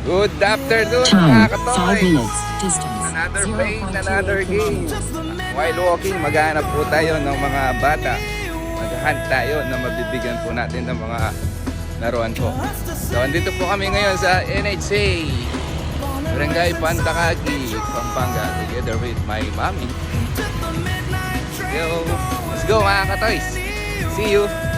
Good afternoon mga katoy! Another play, another game. While walking, maghanap po tayo ng mga bata. Maghahunt tayo na mabibigyan po natin ng mga laruan po. So, andito po kami ngayon sa NHA Barangay Pantakagi, Pampanga, together with my mommy. Yo, let's go mga katoys! See you!